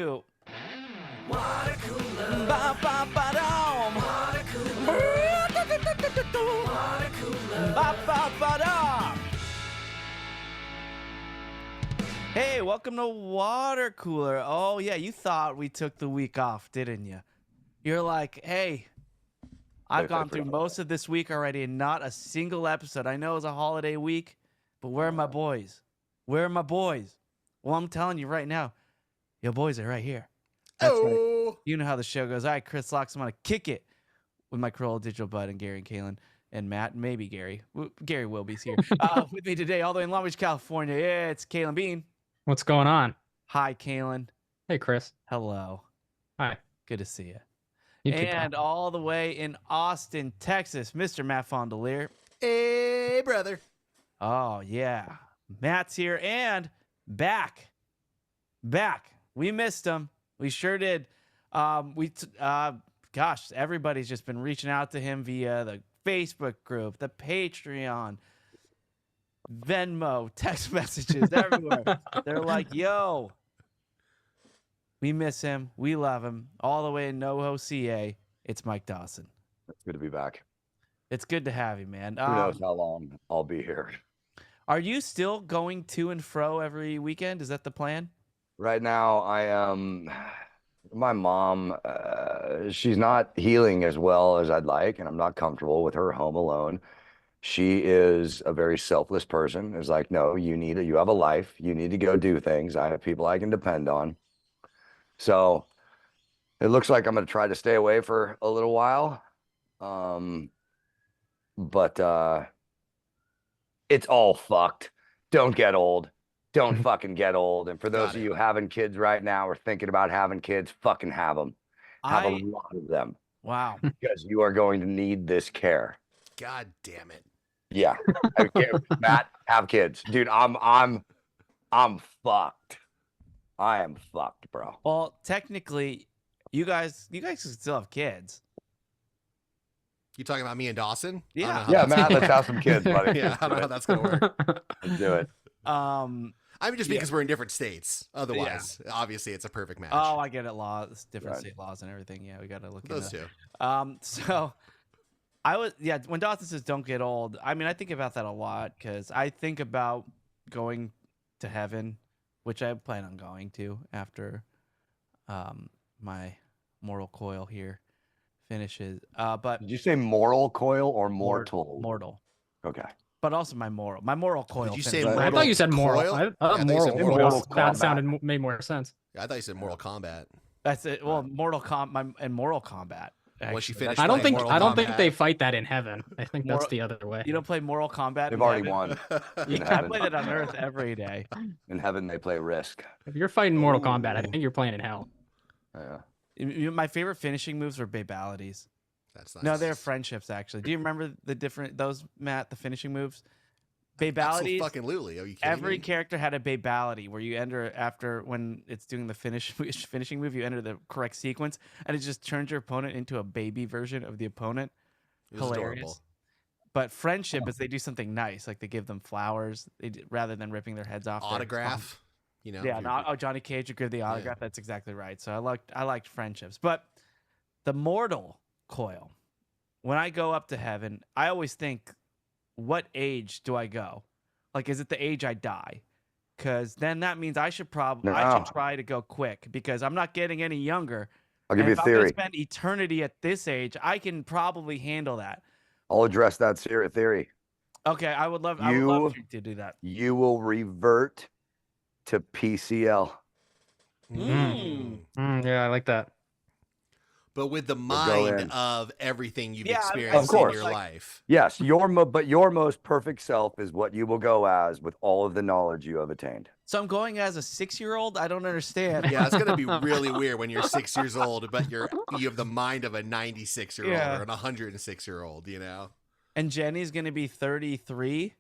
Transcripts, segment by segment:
Watercooler. Ba, ba, ba, dum. Ba, ba, ba, dum. Hey, welcome to Watercooler. Oh, yeah, you thought we took the week off, didn't you? You're like, hey, I've gone through most of this week already and not a single episode. I know it's a holiday week, but where are my boys? Where are my boys? Well, I'm telling you right now, your boys are right here. That's right. You know how the show goes. All right, Chris Locks, I'm going to kick it with my Corolla Digital Bud and Gary and Kaylin and Matt, and maybe Gary. Gary Wilby's here. With me today, all the way in Long Beach, California, it's Kaylin Bean. What's going on? Hi, Kaylin. Hey, Chris. Hello. Hi. Good to see you. You too, And pal. all the way in Austin, Texas, Mr. Matt Fondelier. Hey, brother. Oh, yeah. Matt's here and back. We missed him. We sure did. Gosh, everybody's just been reaching out to him via the Facebook group, the Patreon, Venmo, text messages, everywhere. They're like, yo, we miss him. We love him. All the way in NoHo, CA, it's Mike Dawson. It's good to be back. It's good to have you, man. Who knows how long I'll be here. Are you still going to and fro every weekend? Is that the plan? Right now, I am. My mom, she's not healing as well as I'd like, and I'm not comfortable with her home alone. She is a very selfless person. It's like, no, you have a life. You need to go do things. I have people I can depend on. So it looks like I'm going to try to stay away for a little while. But it's all fucked. Don't get old. Don't fucking get old. And for those of you having kids right now or thinking about having kids, fucking have them. Have a lot of them. Wow. Because you are going to need this care. God damn it. Yeah. Matt, have kids. Dude, I'm fucked. I am fucked, bro. Well, technically, you guys still have kids. You talking about me and Dawson? Yeah. Yeah, Matt, let's have some kids, buddy. Yeah, I don't know how that's gonna work. Let's do it. I mean, just because we're in different states. Otherwise, obviously, it's a perfect match. Oh, I get it. Laws, different state laws and everything. Yeah, we got to look into those two. So when Dawson says don't get old, I mean, I think about that a lot because I think about going to heaven, which I plan on going to after my mortal coil here finishes. But Did you say moral coil or mortal? Mortal. Okay. But also my moral coil. Did you say finishes. I thought you said moral. Coil? I thought Yeah, I thought you said moral. Mortal That Kombat. made more sense. Yeah, I thought you said Mortal Kombat. That's it. Well, Mortal Kombat. Was she actually. finished? I don't playing think Mortal they Kombat? fight that in heaven. I think that's the other way. You don't play Mortal Kombat? They've in already heaven? won. Yeah, I play that on Earth every day. In heaven, they play Risk. If you're fighting Mortal Kombat, I think you're playing in hell. Yeah. My favorite finishing moves were babalities. That's nice. No, they're friendships actually. Do you remember those, Matt? The finishing moves, babalities. Absolutely. Are you kidding Every me? character had a babality where you enter after when it's doing the finishing move. You enter the correct sequence, and it just turns your opponent into a baby version of the opponent. It was Hilarious. adorable. But friendship is they do something nice, like they give them flowers rather than ripping their heads off. Autograph. You know. Yeah, if you're- Johnny Cage would give the autograph. That's exactly right. So I liked friendships, but the mortal coil. When I go up to heaven, I always think, what age do I go? Like, is it the age I die? Because then that means I should try to go quick because I'm not getting any younger. I'll give you a if I'm gonna theory. spend eternity at this age, I can probably handle that. I'll address that theory. Okay, I would love you to do that. You will revert to PCL. Yeah, I like that. But with the go mind in. of everything you've Yeah, of experienced in course. your life. Yes, but your most perfect self is what you will go as with all of the knowledge you have attained. So I'm going as a 6-year-old. I don't understand. Yeah, it's gonna be really weird when you're 6 years old, but you have the mind of a 96-year-old or an 106-year-old. You know. And Jenny's gonna be 33 because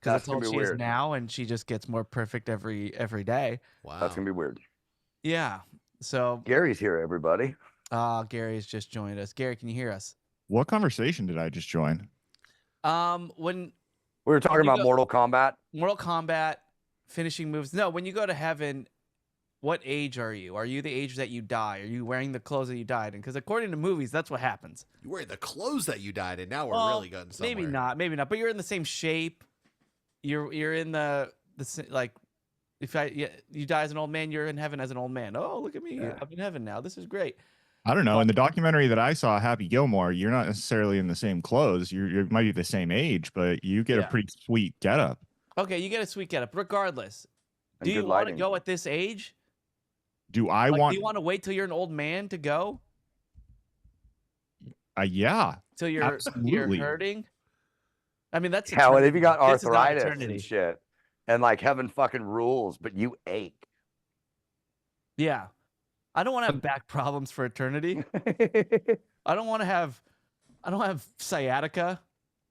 That's that's how gonna old be she is weird. now, and she just gets more perfect every day. Wow. That's gonna be weird. Yeah. So Gary's here, everybody. Gary's just joined us. Gary, can you hear us? What conversation did I just join? When We were talking you about go- Mortal Kombat. Mortal Kombat finishing moves. No, when you go to heaven, what age are you? Are you the age that you die? Are you wearing the clothes that you died in? Because according to movies, that's what happens. You wear the clothes that you died in. Now we're Well, really going somewhere. maybe not. But you're in the same shape. You're in like, you die as an old man, you're in heaven as an old man. Oh, look at me! Yeah. I'm in heaven now. This is great. I don't know. In the documentary that I saw, Happy Gilmore, you're not necessarily in the same clothes. You might be the same age, but you get a pretty sweet getup. Okay, you get a sweet getup. Regardless, And do you good want to lighting. go at this age? Do I Like, want? do you want to wait till you're an old man to go? Yeah, Till you're absolutely. hurting? I mean, that's Yeah, well, if you got eternity. This is not arthritis eternity. and shit, and like heaven fucking rules, but you ache. Yeah. I don't want to have back problems for eternity. I don't have sciatica.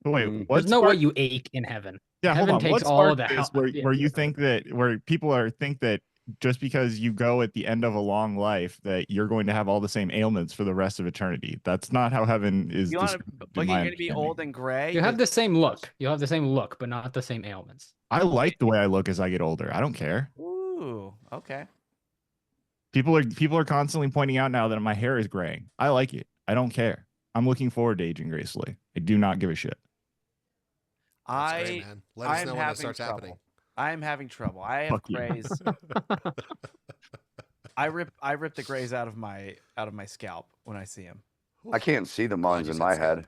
Wait, Mhm. what There's no way sparked- you ache in heaven. Yeah, Heaven hold on. takes What all of sparked the this hell- where you think that where people think that just because you go at the end of a long life that you're going to have all the same ailments for the rest of eternity? That's not how heaven is. You want to, described in like, my you're going to be understanding. old and gray? You have the same look. You'll have the same look, but not the same ailments. I like the way I look as I get older. I don't care. Ooh, okay. People are constantly pointing out now that my hair is graying. I like it. I don't care. I'm looking forward to aging gracefully. I do not give a shit. That's great, man. Let us I'm know when it having starts trouble. happening. I'm having trouble. I have Fuck you. grays. I rip the grays out of my scalp when I see them. I can't see the ones you in said my scalp. head.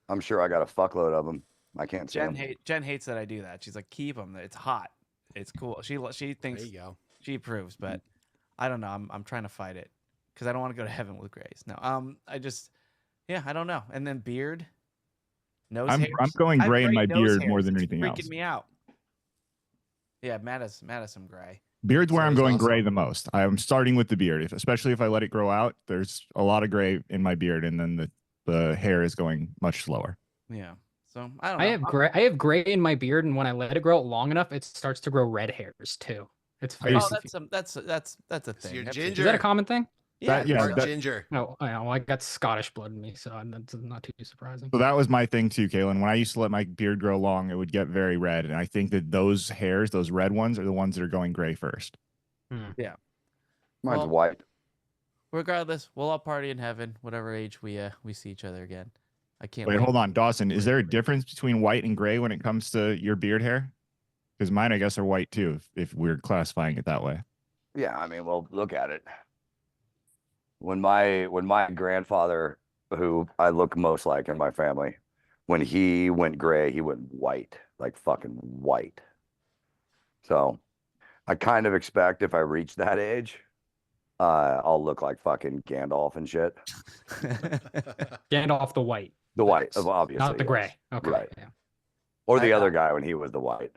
I'm sure I got a fuckload of them. I can't see them. Jen hates that I do that. She's like, keep them. It's hot. It's cool. She There thinks you go. she approves, but I don't know. I'm trying to fight it because I don't want to go to heaven with grays. No. I don't know. And then beard, nose I'm hairs. going I have gray in my great nose beard more hairs. than It's anything freaking else. me out. Yeah, Matt has some gray. Beard's where So I'm is going also- gray the most. I'm starting with the beard, especially if I let it grow out. There's a lot of gray in my beard, and then the hair is going much slower. Yeah. So I don't know. I have gray in my beard, and when I let it grow out long enough, it starts to grow red hairs too. It's very Oh, confusing. that's a thing. you're That's- ginger. Is that a common thing? Yeah. yeah, Part that- ginger. No, I got Scottish blood in me, so that's not too surprising. So that was my thing too, Kaylin. When I used to let my beard grow long, it would get very red, and I think that those hairs, those red ones, are the ones that are going gray first. Mine's Well, white. Regardless, we'll all party in heaven, whatever age we see each other again. I can't Wait, wait. hold on, Dawson. Is there a difference between white and gray when it comes to your beard hair? Because mine, I guess, are white too, if we're classifying it that way. Yeah, I mean, well, look at it. When my grandfather, who I look most like in my family, when he went gray, he went white, like fucking white. So I kind of expect if I reach that age, I'll look like fucking Gandalf and shit. Gandalf the white, The white, obviously. not the yes. gray. Okay. Right. Yeah. Or the I- other guy when he was the white.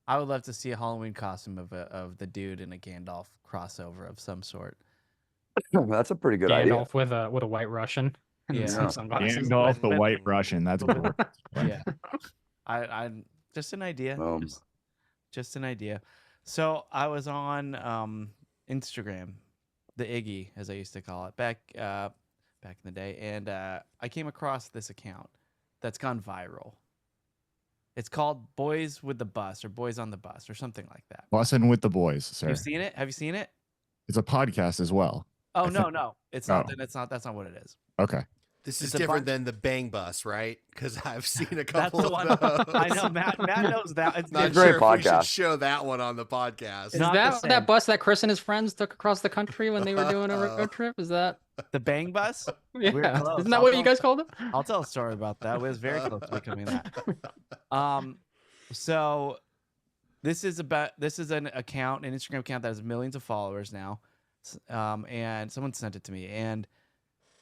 I would love to see a Halloween costume of the dude in a Gandalf crossover of some sort. That's a pretty good idea. Gandalf with a white Russian and Yeah. some sunglasses. Gandalf the But- White Russian. That's cool. Yeah. I just an idea. Just an idea. So I was on Instagram, the Iggy, as I used to call it, back in the day, and I came across this account that's gone viral. It's called Boys with the Bus or Boys on the Bus or something like that. Bussin' with the boys, sir. You've seen it? Have you seen it? It's a podcast as well. Oh I no, think- no, it's not. Oh. That's not what it is. Okay. This It's is a different bunch- than the Bang Bus, right? Because I've seen a That's couple the of one. those. I know Matt knows that. It's Not It's very sure if we should podcast. show that one on the podcast. Is Not the that same. that bus that Chris and his friends took across the country when they were doing a road trip? Is that? the Bang Bus. Yeah. close. Isn't that I'll what go- you guys called it? I'll tell a story about that. It was very close to becoming that. So this is an account, an Instagram account that has millions of followers now. And someone sent it to me, and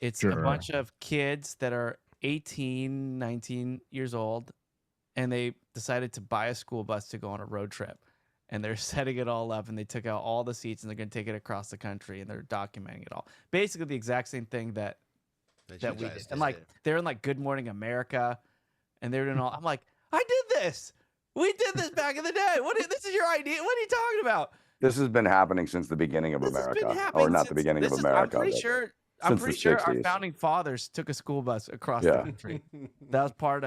it's a Sure. bunch of kids that are 18, 19 years old, and they decided to buy a school bus to go on a road trip. And they're setting it all up, and they took out all the seats, and they're going to take it across the country, and they're documenting it all. Basically, the exact same thing that you we did. guys And like did. they're in like Good Morning America, and they're doing all. I'm like, I did this. We did this back in the day. This is your idea? What are you talking about? This has been happening since the beginning of This has been America, happening or not the since- beginning of this is- America. I'm pretty but- sure. I'm Since the pretty sure our 60s. founding fathers took a school bus across the Yeah. country. That was part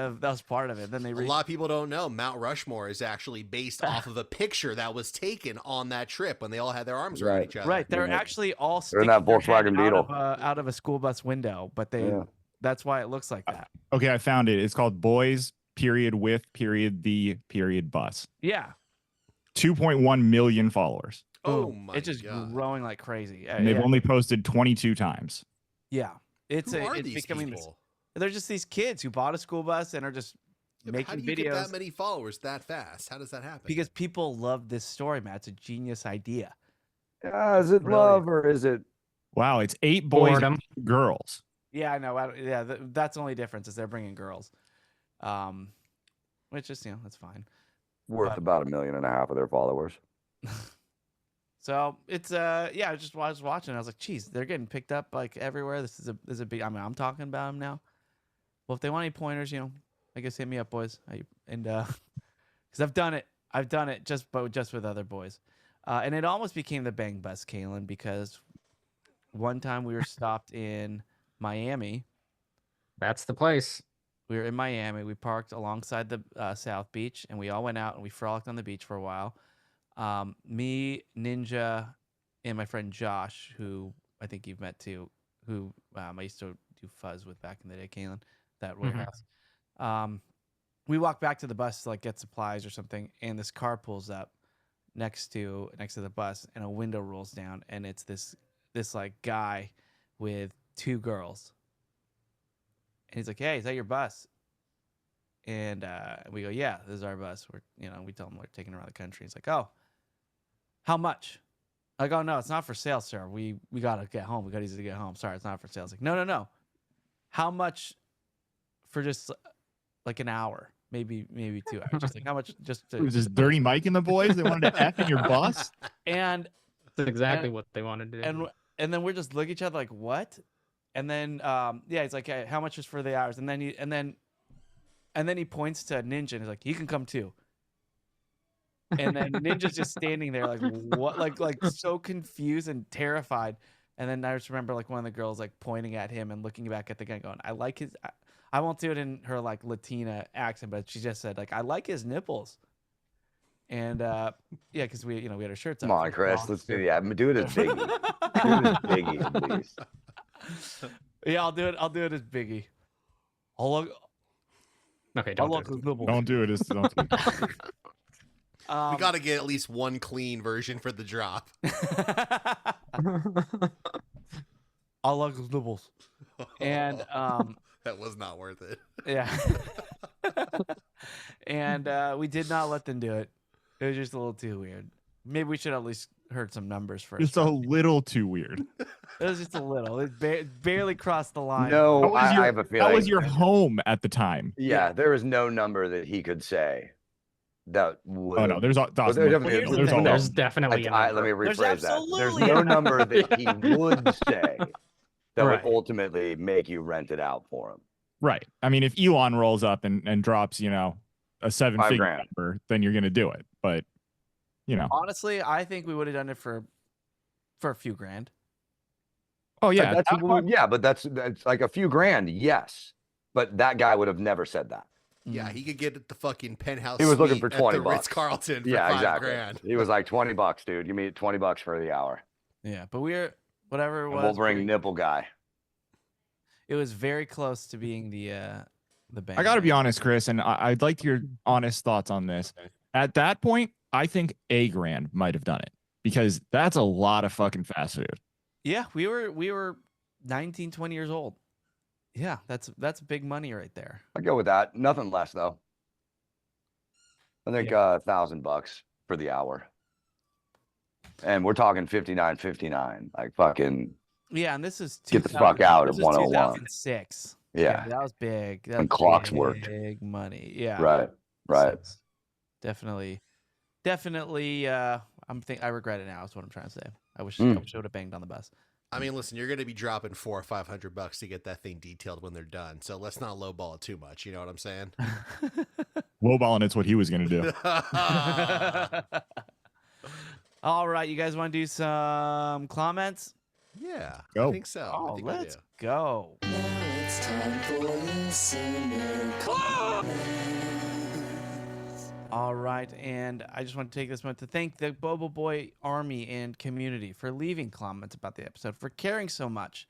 of it. Then they A lot of people don't know Mount Rushmore is actually based off of a picture that was taken on that trip when they all had their arms around Right. each other. Right, they're Yeah. actually all They're in sticking that their head Volkswagen Beetle. out of a school bus window, but Yeah. that's why it looks like that. Okay, I found it. It's called Boys _with bus. Yeah. 2.1 million followers. Oh Boom. my It's just God. growing like crazy. And they've only posted 22 times. Yeah. It's Who are it's these becoming this. people? They're just these kids who bought a school bus and are just Yeah, but how making do you get that videos many followers that fast? How does that happen? because people love this story, Matt. It's a genius idea. Is it Brilliant. love or is it? Wow, it's 8 boys Boredom. and 2 girls. Yeah, I know. That's the only difference is they're bringing girls, which is that's fine. Worth But- about 1.5 million of their followers. So it's I was watching. I was like, geez, they're getting picked up like everywhere. This is a big. I mean, I'm talking about them now. Well, if they want any pointers, I guess hit me up, boys. Because I've done it. I've done it just with other boys, and it almost became the bang bus, Kalen, because one time we were stopped in Miami. That's the place. We were in Miami. We parked alongside the South Beach, and we all went out and we frolicked on the beach for a while. Me, Ninja, and my friend Josh, who I think you've met too, who I used to do fuzz with back in the day, Kalen, that warehouse. We walked back to the bus to like get supplies or something, and this car pulls up next to the bus, and a window rolls down, and it's this like guy with 2 girls. And he's like, "Hey, is that your bus?" And we go, "Yeah, this is our bus." We tell him we're taking around the country. He's like, "Oh, how much?" I go, "No, it's not for sale, sir. We gotta get home. We got easy to get home. Sorry, it's not for sale." It's like, no. How much for just like an hour, maybe 2 hours? Just like how much? Just to, Was this Dirty Mike and the boys? They wanted to F in your bus? and That's exactly what they wanted to do. and then we're just looking at each other like, what? And then he's like, "Hey, how much is for the hours?" And then he points to Ninja and he's like, "He can come too." And then Ninja's just standing there like, what? Like so confused and terrified. And then I just remember like one of the girls like pointing at him and looking back at the guy going, "I like his." I won't do it in her like Latina accent, but she just said like, "I like his nipples." And because we had our shirts Come up. on, Chris. Let's do Do it as Biggie. Do it as Biggie, at least. Yeah, I'll do it. I'll do it as Biggie. I'll look. Okay, I'll don't look do his it. nipples. Don't do it. Don't do it. We got to get at least one clean version for the drop. I'll look his nipples. And that was not worth it. yeah. And we did not let them do it. It was just a little too weird. Maybe we should at least heard some numbers first. It's a little too weird. It was just a little. It barely crossed the line. No, I have a feeling. That was your home at the time. Yeah, there was no number that he could say that would. Oh no, there's Well, Dawson. there's definitely- here's the there's thing. a There's lot. definitely a let number. me There's rephrase that. There's absolutely no a number that he would say that Right. would ultimately make you rent it out for him. Right. I mean, if Elon rolls up and drops, a 7-figure $5,000. number, then you're gonna do it. But Honestly, I think we would have done it for a few grand. oh yeah, That's, but that's like a few grand, yes. But that guy would have never said that. Yeah, he could get at the fucking penthouse. He was looking suite for at 20 the bucks. Ritz-Carlton for Yeah, $5 exactly. grand. He was like $20, dude. Give me $20 for the hour. Yeah, but we're whatever it And was. we'll bring nipple guy. It was very close to being the bang. I got to be honest, Chris, and I'd like your honest thoughts on this. At that point, I think $1,000 might have done it because that's a lot of fucking fast food. Yeah, we were 19, 20 years old. Yeah, that's big money right there. I'd go with that. Nothing less though. I think $1,000 for the hour. And we're talking 59.59. Like fucking Yeah, and this is Get the fuck out of this is 101. 2006. yeah. that was big. That When was clocks worked. big money. Yeah, Right. definitely. I regret it now. Is what I'm trying to say. I wish I would have banged on the bus. I mean, listen, you're going to be dropping $400 or $500 to get that thing detailed when they're done. So let's not lowball it too much. You know what I'm saying? Lowballing it's what he was gonna do. All right, you guys want to do some comments? Yeah, Go. I think so. I Oh, think we let's do. go. Now it's time for listener All right, and I just want to take this moment to thank the Bobo Boy Army and community for leaving comments about the episode, for caring so much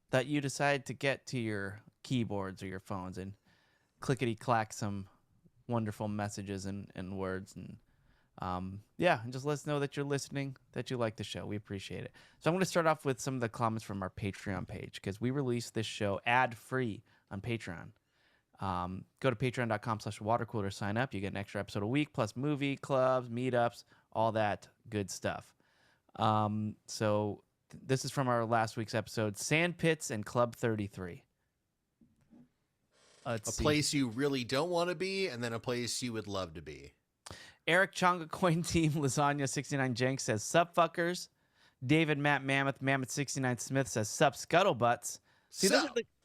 that you decided to get to your keyboards or your phones and clickety-clack some wonderful messages and words. And yeah, and just let us know that you're listening, that you like the show. We appreciate it. So I'm going to start off with some of the comments from our Patreon page, because we release this show ad-free on Patreon. Go to patreon.com/watercooler, sign up. You get an extra episode a week, plus movie clubs, meetups, all that good stuff. So this is from our last week's episode, Sand Pits and Club 33. Let's A see. place you really don't want to be, and then a place you would love to be. Eric Chonga Coin Team Lasagna 69 Jenks says sup fuckers. David Matt Mammoth 69 Smith says sup scuttlebutts. See,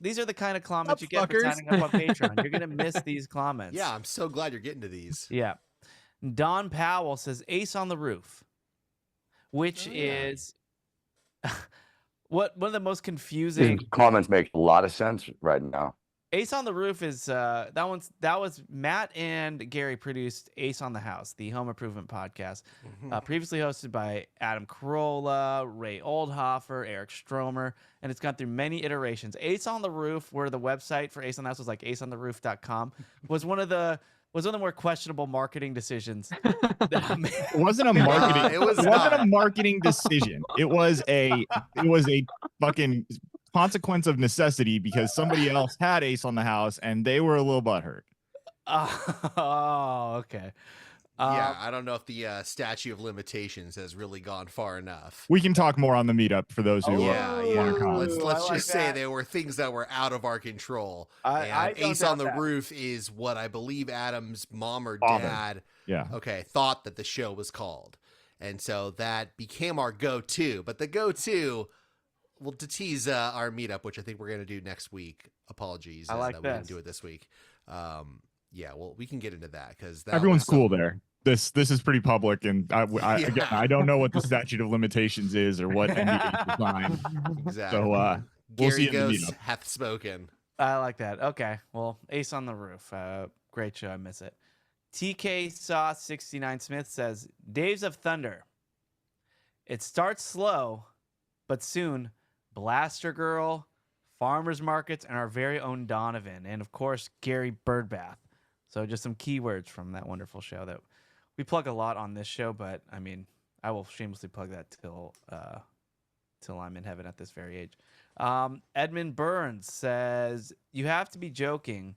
these are the kind of comments you get for signing up on Patreon. You're gonna miss these comments. Yeah, I'm so glad you're getting to these. Yeah. Don Powell says Ace on the Roof, which is one of the most confusing. These comments make a lot of sense right now. Ace on the Roof is that was Matt and Gary produced Ace on the House, the home improvement podcast, previously hosted by Adam Carolla, Ray Oldhofer, Eric Stromer, and it's gone through many iterations. Ace on the Roof, where the website for Ace on the House was like aceontheroof.com, was one of the more questionable marketing decisions. It wasn't a marketing. It wasn't a marketing decision. It was a fucking consequence of necessity, because somebody else had Ace on the House and they were a little butthurt. Oh, okay. Yeah, I don't know if the statute of limitations has really gone far enough. We can talk more on the meetup for those who Yeah. want to comment. Let's like just say that. there were things that were out of our control. I And don't Ace on doubt the that. Roof is what I believe Adam's mom or Father. dad Yeah. thought that the show was called. And so that became our go-to. But the go-to, well, to tease our meetup, which I think we're going to do next week. Apologies I like that we didn't this. do it this week. Yeah, well, we can get into that because Everyone's cool there. This is pretty public, and again, I don't know what the statute of limitations is or what NDA design. Exactly. So we'll Gary see you in the Ghost meetup. hath spoken. I like that. Okay. Well, Ace on the Roof. Great show. I miss it. TK Sauce 69 Smith says Days of Thunder. It starts slow, but soon Blaster Girl, farmers markets, and our very own Donovan, and of course Gary Birdbath. So just some keywords from that wonderful show that we plug a lot on this show, but I mean, I will shamelessly plug that till I'm in heaven at this very age. Edmund Burns says, you have to be joking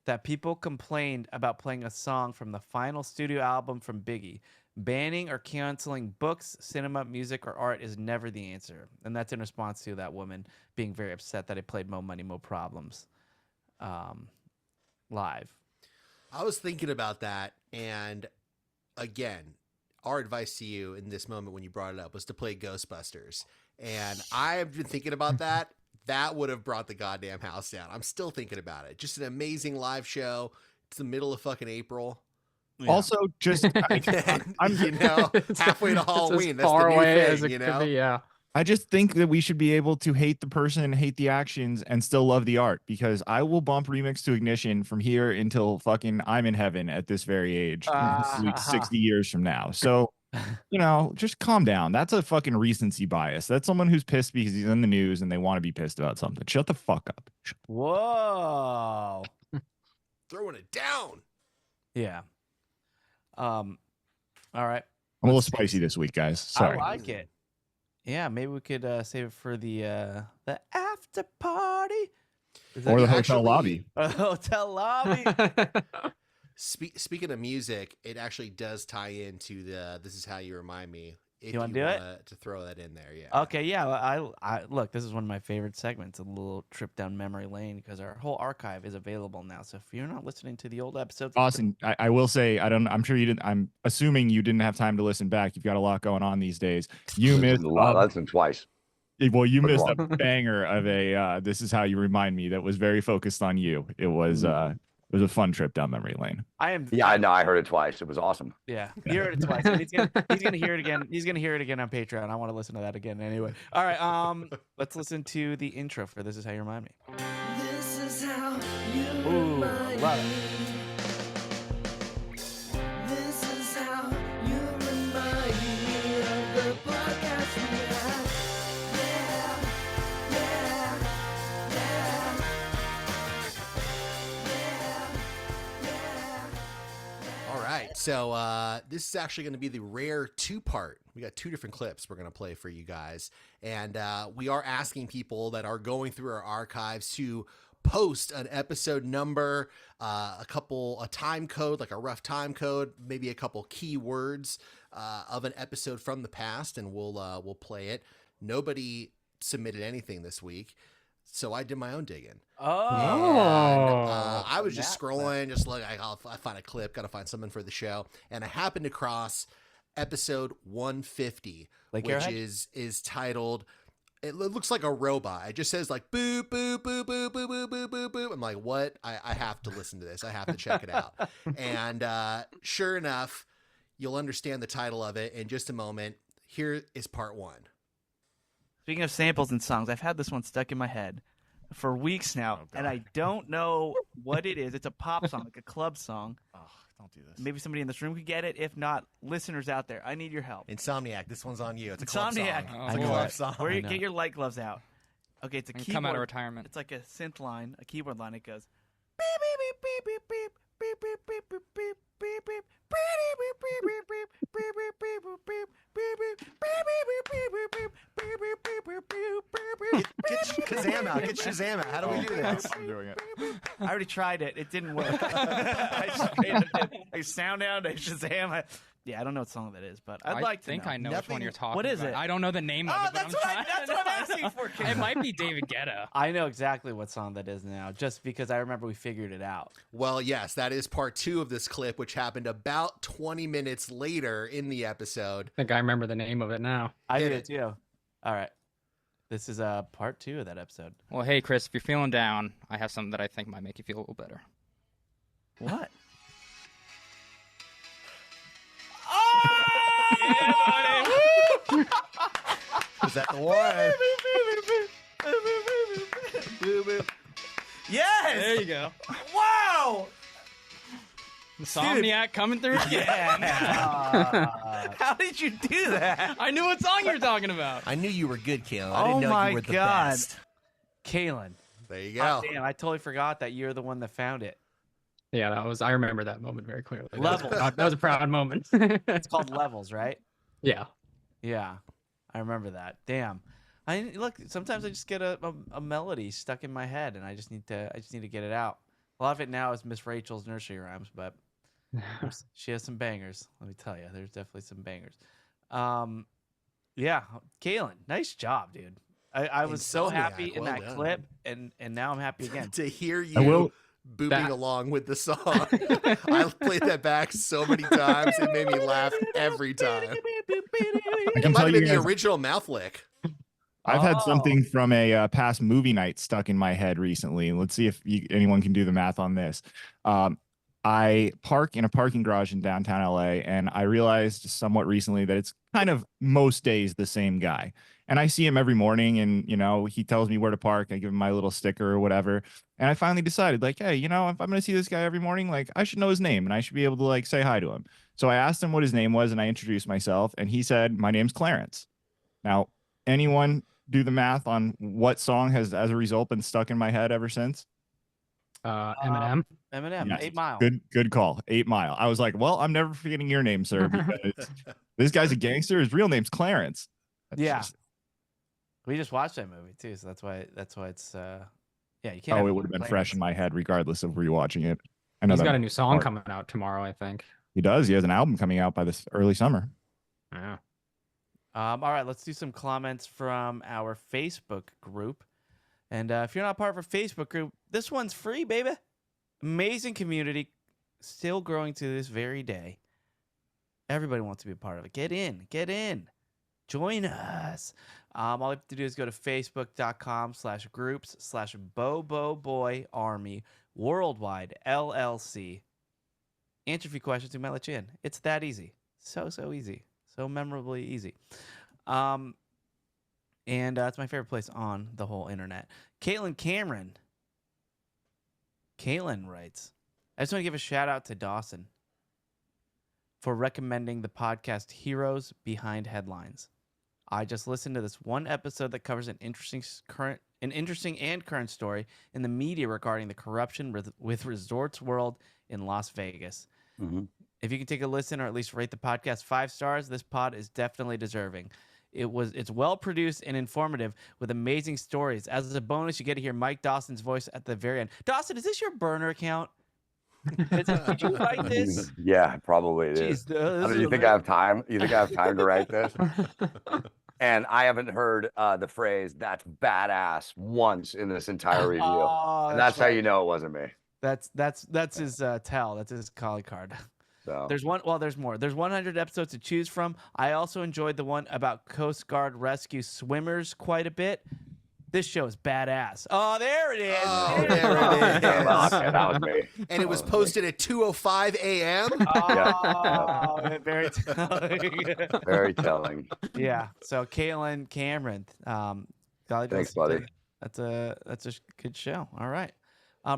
that people complained about playing a song from the final studio album from Biggie. Banning or canceling books, cinema, music, or art is never the answer. And that's in response to that woman being very upset that I played Mo Money, Mo Problems live. I was thinking about that, and again, our advice to you in this moment when you brought it up was to play Ghostbusters. And I've been thinking about that. That would have brought the goddamn house down. I'm still thinking about it. Just an amazing live show. It's the middle of fucking April. Yeah. Also, just I'm halfway to Halloween. As That's far the new away thing, as it could be. Yeah. I just think that we should be able to hate the person, hate the actions, and still love the art, because I will bump Remix to Ignition from here until fucking I'm in heaven at this very age, like 60 years from now. So, just calm down. That's a fucking recency bias. That's someone who's pissed because he's in the news and they want to be pissed about something. Shut the fuck up. Whoa. Throwing it down. Yeah. All right. I'm a little spicy this week, guys. Sorry. I like it. Yeah, maybe we could save it for the after party. Or the hotel Actually- lobby. Or the hotel lobby. Speaking of music, it actually does tie into the "This Is How You Remind Me." If You wanna do it? to throw that in there, yeah. Okay, yeah. I look. This is one of my favorite segments. A little trip down memory lane, because our whole archive is available now. So if you're not listening to the old episodes, Austin, I will say, I'm sure you didn't. I'm assuming you didn't have time to listen back. You've got a lot going on these days. You missed Listen twice. Well, you Which missed a one? banger of a "This Is How You Remind Me" that was very focused on you. It was It was a fun trip down memory lane. I am. Yeah, I know. I heard it twice. It was awesome. Yeah, you heard it twice. And he's gonna hear it again. He's gonna hear it again on Patreon. I want to listen to that again anyway. All right, let's listen to the intro for "This Is How You Remind Me." This is how you Ooh, remind love me. This is how you remind me of the podcast we had. Yeah, yeah, yeah. All right. So this is actually going to be the rare two-part. We got two different clips we're going to play for you guys. And we are asking people that are going through our archives to post an episode number, a time code, like a rough time code, maybe a couple keywords of an episode from the past, and we'll play it. Nobody submitted anything this week, so I did my own digging. I was just scrolling, just like I find a clip, got to find something for the show, and I happened across episode 150, Lake which Arrowhead? is titled. It looks like a robot. It just says like boop boop boop boop boop boop boop boop boop. I'm like, what? I have to listen to this. I have to check it out. And sure enough, you'll understand the title of it in just a moment. Here is part one. Speaking of samples and songs, I've had this one stuck in my head for weeks now, and I don't know what it is. It's a pop song, like a club song. Oh, don't do this. Maybe somebody in this room could get it. If not, listeners out there, I need your help. Insomniac. This one's on you. It's a club Insomniac. song. Oh, It's a boy. club song. Where you get your light gloves out. Okay, it's a And keyboard. come out of retirement. It's like a synth line, a keyboard line. It goes beep beep beep beep beep beep beep beep beep beep beep beep Get Shazam out. Get Shazam out. How do we do this? I'm doing it. I already tried it. It didn't work. I sound out. I Shazam. Yeah, I don't know what song that is, but I'd like to think know. I know which one you're talking What is about. it? I don't know the name of Oh, it, but that's I'm what I'm asking for. It might be David Guetta. I know exactly what song that is now, just because I remember we figured it out. Well, yes, that is part two of this clip, which happened about 20 minutes later in the episode. I think I remember the name of it now. I Hit did it. it too. All right, this is part 2 of that episode. Well, hey, Chris, if you're feeling down, I have something that I think might make you feel a little better. What? Is that the one? Yes! There you go. Wow! Insomniac coming through again. How did you do that? I knew what song you were talking about. I knew you were good, Kayla. I Oh didn't know my you were the God. best. Kalen. There you go. Damn, I totally forgot that you're the one that found it. Yeah, I remember that moment very clearly. Level. That was a proud moment. It's called Levels, right? Yeah. Yeah, I remember that. Damn. Look. Sometimes I just get a melody stuck in my head, and I just need to get it out. A lot of it now is Miss Rachel's nursery rhymes, but she has some bangers. Let me tell you, there's definitely some bangers. Yeah, Kalen, nice job, dude. I was so Insomniac, happy in well that done. clip, and now I'm happy again. To hear I you will- booping that- along with the song. I played that back so many times. It made me laugh every time. I It can might tell have you been the guys, original mouth lick. I've had Oh. something from a past movie night stuck in my head recently. Let's see if anyone can do the math on this. I park in a parking garage in downtown LA, and I realized somewhat recently that it's kind of most days the same guy. And I see him every morning, and he tells me where to park. I give him my little sticker or whatever. And I finally decided, like, hey, if I'm gonna see this guy every morning, like, I should know his name and I should be able to like say hi to him. So I asked him what his name was, and I introduced myself, and he said, "My name's Clarence." Now, anyone do the math on what song has, as a result, been stuck in my head ever since? Eminem. Eminem, Yes. 8 Mile. Good call. 8 Mile. I was like, well, I'm never forgetting your name, sir, because this guy's a gangster. His real name's Clarence. That's Yeah. just- We just watched that movie too, so that's why it's yeah, you can't. oh, it would have been fresh in my head regardless of rewatching it. I know He's that got a new song part. coming out tomorrow, I think. He does. He has an album coming out by this early summer. Yeah. All right, let's do some comments from our Facebook group. And if you're not part of our Facebook group, this one's free, baby. Amazing community, still growing to this very day. Everybody wants to be a part of it. Get in, join us. All you have to do is go to facebook.com/groups/BoboBoyArmy Worldwide LLC. Answer a few questions. We might let you in. It's that easy. So easy. So memorably easy. And it's my favorite place on the whole internet. Caitlin Cameron. Caitlin writes, I just want to give a shout out to Dawson for recommending the podcast Heroes Behind Headlines. I just listened to this one episode that covers an interesting and current story in the media regarding the corruption with Resorts World in Las Vegas. Mm-hmm. If you can take a listen or at least rate the podcast 5 stars, this pod is definitely deserving. It's well produced and informative with amazing stories. As a bonus, you get to hear Mike Dawson's voice at the very end. Dawson, is this your burner account? Did you write this? Yeah, probably it is. Jeez, You think I have time? You think I have time to write this? And I haven't heard the phrase "that's badass" once in this entire review, and that's how you know it wasn't me. That's his tell. That's his calling card. So There's one. Well, there's more. There's 100 episodes to choose from. I also enjoyed the one about Coast Guard rescue swimmers quite a bit. This show is badass. Oh, there it is. Oh, There there it is. Okay, that was me. And it was posted at 2:05 a.m. Oh, very telling. Very telling. Yeah. So Caitlin Cameron. Thanks, buddy. That's a good show. All right.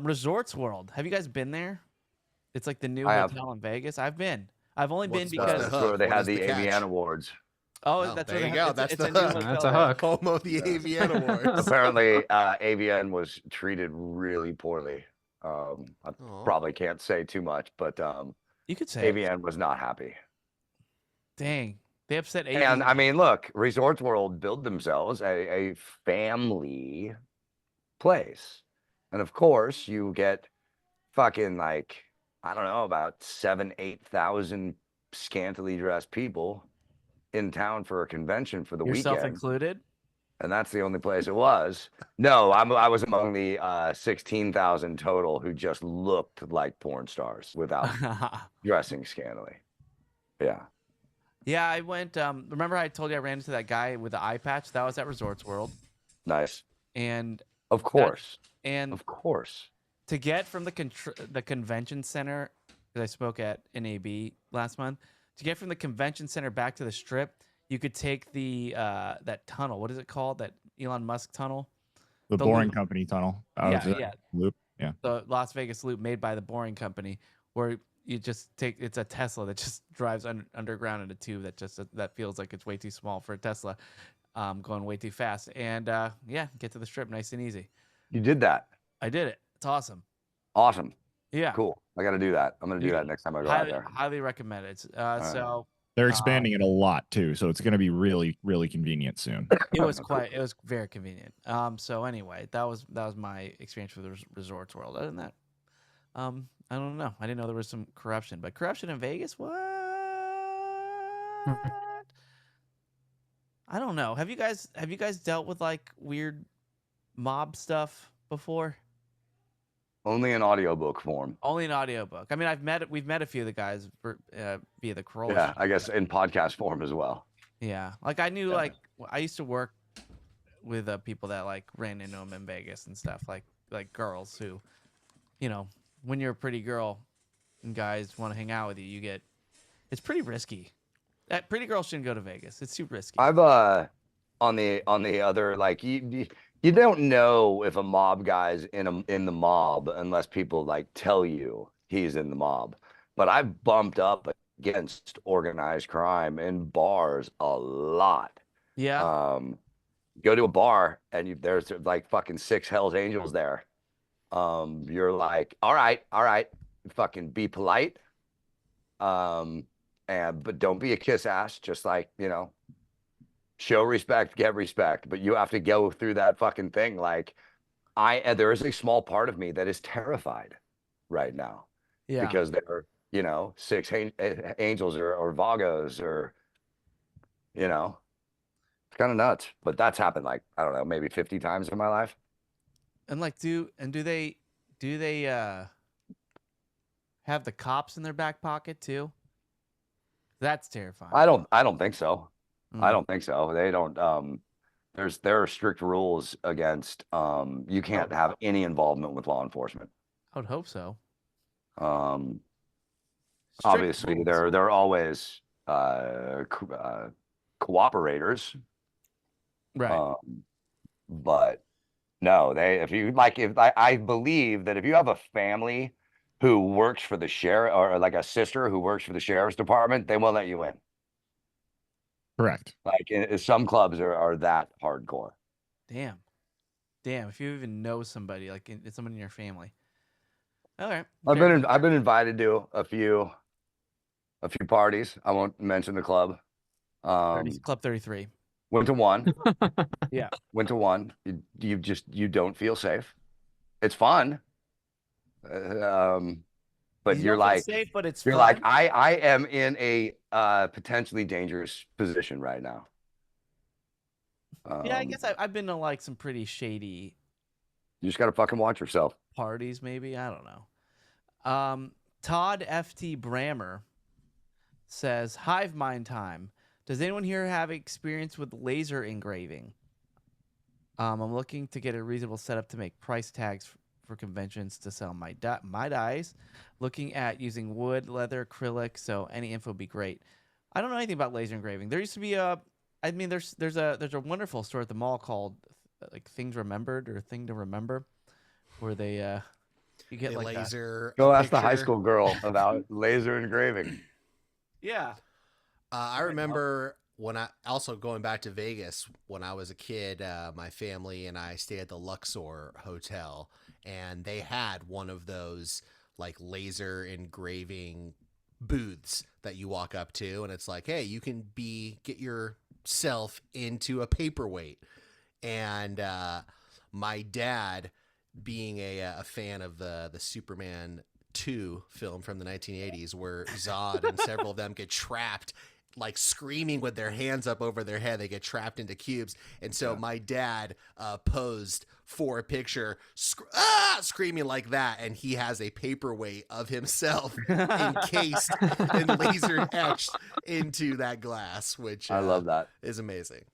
Resorts World. Have you guys been there? It's like the new I have. hotel in Vegas. I've been. I've only been What's because the That's hook? where they What had is the the catch? AVN Awards. oh, that's there where you they go. have- That's it's a the new hook. hotel That's a there. hook. Home of the AVN Awards. Apparently, AVN was treated really poorly. I Aw. probably can't say too much, but You could say, AVN was not happy. dang, they upset AV. And I mean, look, Resorts World built themselves a family place. And of course, you get fucking like, I don't know, about 8,000 scantily dressed people in town for a convention for the yourself weekend. included. And that's the only place it was. No, I was among the 16,000 total who just looked like porn stars without dressing scantily. Yeah. Yeah, I went. Remember, I told you I ran into that guy with the eye patch. That was at Resorts World, Nice. and Of course. and Of course. to get from the convention center, because I spoke at NAB last month, to get from the convention center back to the Strip, you could take the that tunnel. What is it called? That Elon Musk tunnel, The The Boring loop. Company tunnel. Yeah. Loop. Yeah. the Las Vegas Loop made by the Boring Company, where you just take. It's a Tesla that just drives underground in a tube that feels like it's way too small for a Tesla, going way too fast. And yeah, get to the Strip nice and easy. You did that. I did it. It's awesome. Awesome. Yeah. Cool. I got to do that. I'm going to do Yeah. that next time I go out Highly, there. highly recommend it. right. So They're expanding it a lot too, so it's going to be really, really convenient soon. it was very convenient. So anyway, that was my experience with Resorts World. Other than that, I don't know. I didn't know there was some corruption, but corruption in Vegas? What? I don't know. Have you guys dealt with like weird mob stuff before? Only in audiobook form. Only an audiobook. I mean, we've met a few of the guys via the Corolla. Yeah, show. I guess in podcast form as well. Yeah, like I knew, Yeah. like I used to work with people that like ran into them in Vegas and stuff, like girls who, you know, when you're a pretty girl and guys want to hang out with you, it's pretty risky. That pretty girls shouldn't go to Vegas. It's too risky. I've on the other, like you don't know if a mob guy's in the mob unless people like tell you he's in the mob. But I've bumped up against organized crime in bars a lot. Yeah, Go to a bar and there's like fucking 6 Hell's Angels there. You're like, all right, fucking be polite. But don't be a kiss ass. Just like, you know, show respect, get respect. But you have to go through that fucking thing. Like there is a small part of me that is terrified right now yeah. because there are, you know, 6 angels or vagos or, you know, it's kind of nuts. But that's happened like, I don't know, maybe 50 times in my life. And like, do they have the cops in their back pocket too? That's terrifying. I don't think so. I Mm. don't think so. They don't. There are strict rules against you can't have any involvement with law enforcement. I would hope so. Um, Strict obviously rules. they're always cooperators. Right. But no, I believe that if you have a family who works for the sheriff or like a sister who works for the sheriff's department, they won't let you in. Correct. Like some clubs are that hardcore. Damn. If you even know somebody, like someone in your family. All right. I've been invited to a few parties. I won't mention the club. Club 33. Went to one. Yeah. Went to one. You don't feel safe. It's fun. But You you're don't feel like safe, but it's you're fun. like I am in a potentially dangerous position right now. Yeah, I guess I've been to like some pretty shady You just gotta fucking watch yourself. parties, maybe. I don't know. Todd FT Brammer says, Hive Mind time. Does anyone here have experience with laser engraving? I'm looking to get a reasonable setup to make price tags for conventions to sell my dies. Looking at using wood, leather, acrylic, so any info would be great. I don't know anything about laser engraving. There used to be there's a wonderful store at the mall called like Things Remembered or Thing to Remember, where they you get They like laser. Go a ask the high picture. school girl about laser engraving. yeah. I remember when I also going back to Vegas when I was a kid, my family and I stayed at the Luxor Hotel, and they had one of those like laser engraving booths that you walk up to, and it's like, hey, you can get yourself into a paperweight. And my dad, being a fan of the Superman 2 film from the 1980s, where Zod and several of them get trapped, like screaming with their hands up over their head, they get trapped into cubes. And so my dad posed for a picture, screaming like that, and he has a paperweight of himself encased and laser etched into that glass, which I love that. is amazing.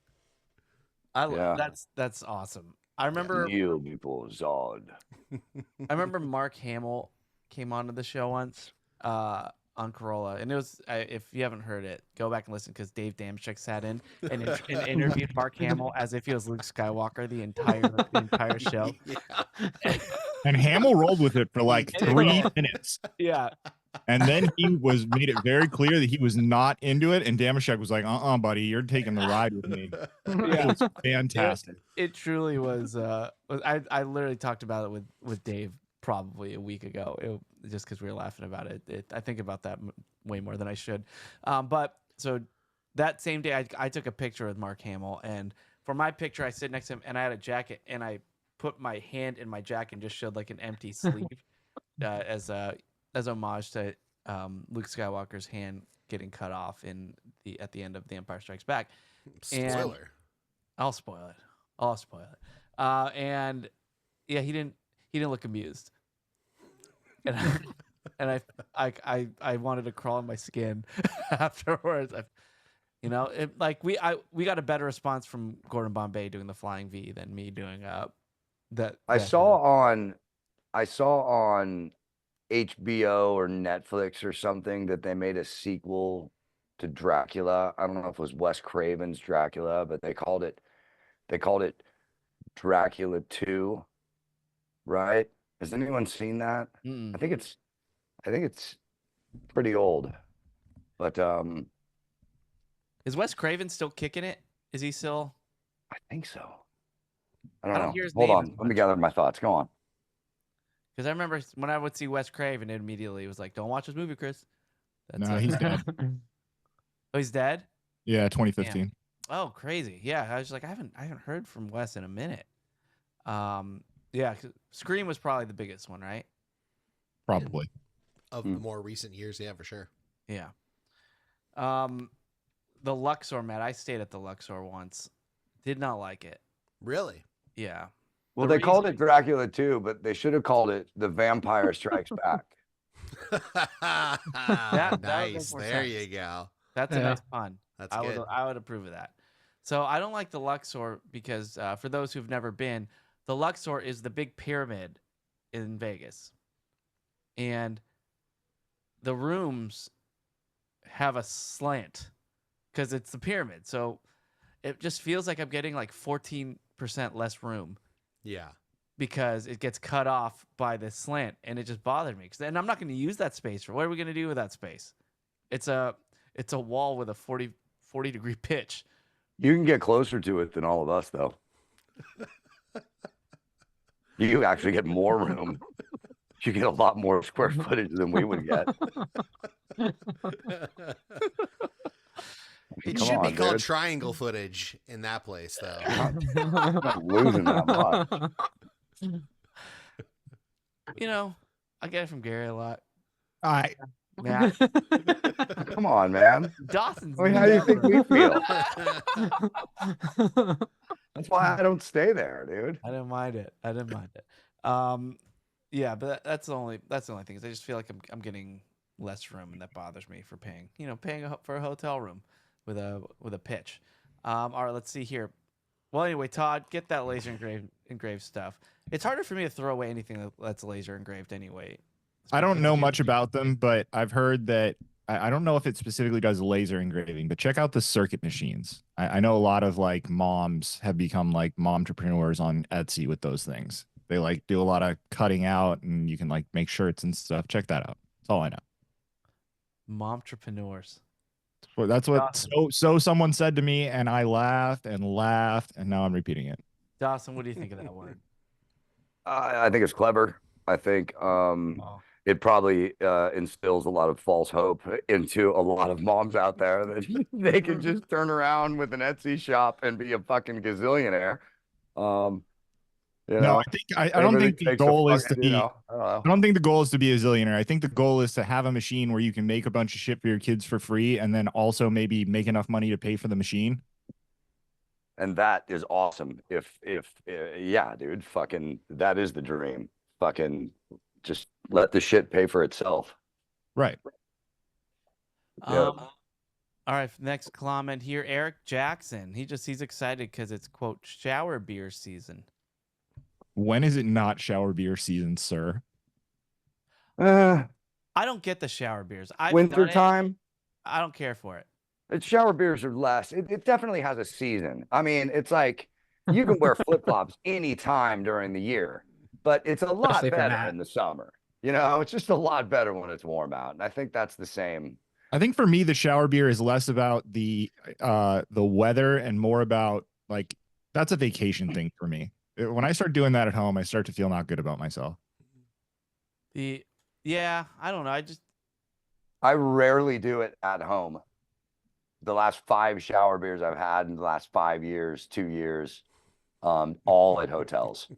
I love Yeah. that's awesome. I remember You people, Zod. I remember Mark Hamill came onto the show once on Corolla, and it was if you haven't heard it, go back and listen because Dave Damashek sat in and interviewed Mark Hamill as if he was Luke Skywalker the entire show. Yeah. And Hamill rolled with it for like 3 minutes. Yeah, And then he made it very clear that he was not into it. And Damashek was like, buddy, you're taking the ride with me. It was fantastic. it truly was. I literally talked about it with Dave probably a week ago, just because we were laughing about it. I think about that way more than I should. But so that same day, I took a picture with Mark Hamill, and for my picture, I sit next to him, and I had a jacket, and I put my hand in my jacket and just showed like an empty sleeve as homage to Luke Skywalker's hand getting cut off at the end of The Empire Strikes Back. Spoiler. I'll spoil it. And yeah, he didn't look amused, and I wanted to crawl in my skin afterwards. We got a better response from Gordon Bombay doing the flying V than me doing that. I saw on HBO or Netflix or something that they made a sequel to Dracula. I don't know if it was Wes Craven's Dracula, but they called it Dracula 2, right? Has anyone seen that? Mm-mm. I think it's pretty old. But Is Wes Craven still kicking it? Is he still? I think so. I I don't don't know. hear his Hold name on. as Let me much. gather my thoughts. Go on. Because I remember when I would see Wes Craven, it immediately was like, "Don't watch this movie, Chris." No, he's dead. Oh, he's dead. Yeah, 2015. Oh, crazy. Yeah, I was like, I haven't heard from Wes in a minute. Yeah, 'cause Scream was probably the biggest one, right? Probably. Of the more recent years, yeah, for sure. Yeah. The Luxor, Matt. I stayed at the Luxor once. Did not like it. Really? Yeah. Well, The they called reason- it Dracula 2, but they should have called it The Vampire Strikes Back. would Nice. make more There sense. you go. That's a Yeah. nice pun. That's I good. would approve of that. So I don't like the Luxor because for those who've never been, the Luxor is the big pyramid in Vegas. And the rooms have a slant because it's the pyramid. So it just feels like I'm getting like 14% less room Yeah. because it gets cut off by this slant, and it just bothered me. And I'm not going to use that space. What are we going to do with that space? It's a wall with a 40 degree pitch. You can get closer to it than all of us, though. You actually get more room. You get a lot more square footage than we would get. It Come should be on, called dude. triangle footage in that place, though. I'm not losing that much. You know, I get it from Gary a lot. I Matt, Come on, man. Dawson's. I mean, how do you think we feel? I That's why I don't stay there, dude. I didn't mind it. Yeah, but that's the only thing is I just feel like I'm getting less room, and that bothers me for paying for a hotel room with a pitch. All right, let's see here. Well, anyway, Todd, get that laser engraved stuff. It's harder for me to throw away anything that's laser engraved anyway. I don't know much about them, but I've heard that I don't know if it specifically does laser engraving, but check out the circuit machines. I know a lot of like moms have become like mom entrepreneurs on Etsy with those things. They like do a lot of cutting out, and you can like make shirts and stuff. Check that out. That's all I know. Momtrepreneurs. Well, that's what so someone said to me, and I laughed and laughed, and now I'm repeating it. Dawson, what do you think of that word? I think it's clever. I think Oh. it probably instills a lot of false hope into a lot of moms out there that they can just turn around with an Etsy shop and be a fucking gazillionaire. You No, know, I don't everybody think the takes a goal is to fucking, be. you know, I don't know. I don't think the goal is to be a zillionaire. I think the goal is to have a machine where you can make a bunch of shit for your kids for free, and then also maybe make enough money to pay for the machine. And that is awesome. If yeah, dude, fucking that is the dream. Fucking just let the shit pay for itself. Right. Yeah. All right, next comment here. Eric Jackson. He's excited because it's quote shower beer season. When is it not shower beer season, sir? I don't get the shower beers. Winter time. I don't care for it. Shower beers are less. It definitely has a season. I mean, it's like you can wear flip-flops anytime during the year, but it's a lot Especially for better Matt. in the summer. You know, it's just a lot better when it's warm out. And I think that's the same. I think for me, the shower beer is less about the weather and more about like that's a vacation thing for me. When I start doing that at home, I start to feel not good about myself. Yeah, I don't know. I rarely do it at home. The last 5 shower beers I've had in the last 5 years, 2 years, all at hotels.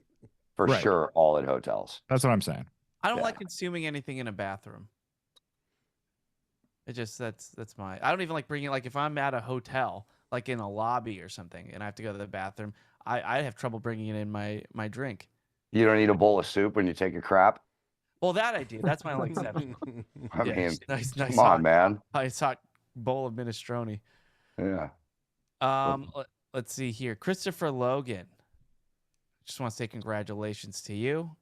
For Right. sure, all at hotels. That's what I'm saying. I don't Yeah. like consuming anything in a bathroom. It just that's my. I don't even like bringing like if I'm at a hotel, like in a lobby or something, and I have to go to the bathroom. I have trouble bringing it in my drink. You don't eat a bowl of soup when you take a crap? Well, that I do. That's my only exception. I Yeah, mean, just nice come hot, on, man. nice hot bowl of minestrone. Yeah. Let's see here. Christopher Logan. Just want to say congratulations to you.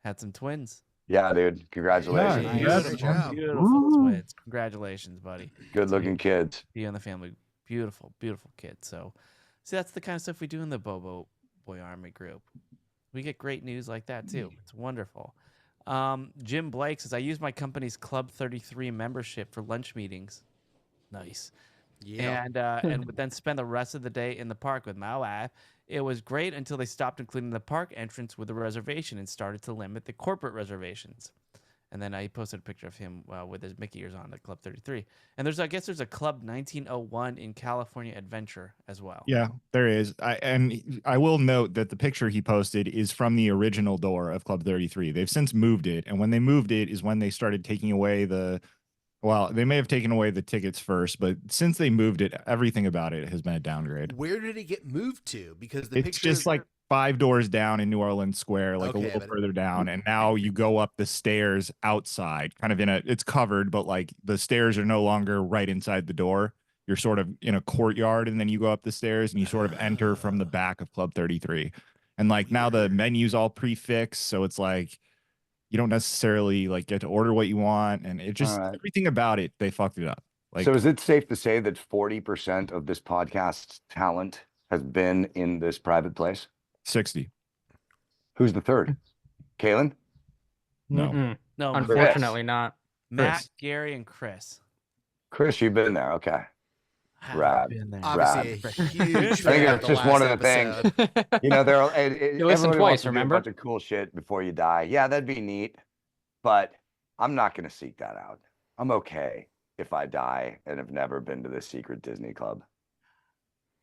Had some twins. Yeah, dude. Congratulations. Yeah, Beautiful, great job. beautiful twins. Congratulations, buddy. Good looking kids. You and the family. Beautiful, beautiful kids. So, see, that's the kind of stuff we do in the Bobo Boy Army group. We get great news like that too. It's wonderful. Jim Blake says, I use my company's Club 33 membership for lunch meetings. Nice. Yeah. And would then spend the rest of the day in the park with my wife. It was great until they stopped including the park entrance with a reservation and started to limit the corporate reservations. And then I posted a picture of him with his Mickey ears on at Club 33. And I guess there's a Club 1901 in California Adventure as well. Yeah, there is. I will note that the picture he posted is from the original door of Club 33. They've since moved it, and when they moved it is when they started taking away they may have taken away the tickets first, but since they moved it, everything about it has been a downgrade. Where did it get moved to? Because the It's pictures just like 5 doors down in New Orleans Square, like Okay, a little but- further down, and now you go up the stairs outside, kind of it's covered, but like the stairs are no longer right inside the door. You're sort of in a courtyard, and then you go up the stairs, and you sort of enter from the back of Club 33. And like now the menu's all prefixed, so it's like you don't necessarily like get to order what you want, and it just everything about it, they fucked it up. Like, so is it safe to say that 40% of this podcast's talent has been in this private place? 60. Who's the third? Kaylin? No. Mm-mm. No, Unfortunately not. Matt, Chris. Gary, and Chris. Chris, you've been there. Okay. Haven't Rad. been there. Obviously, a huge I think fan it's of the just one of last the things. episode. You know, there are You listened everybody twice, wants to do remember? a bunch of cool shit before you die. Yeah, that'd be neat, but I'm not going to seek that out. I'm okay if I die and have never been to this secret Disney club.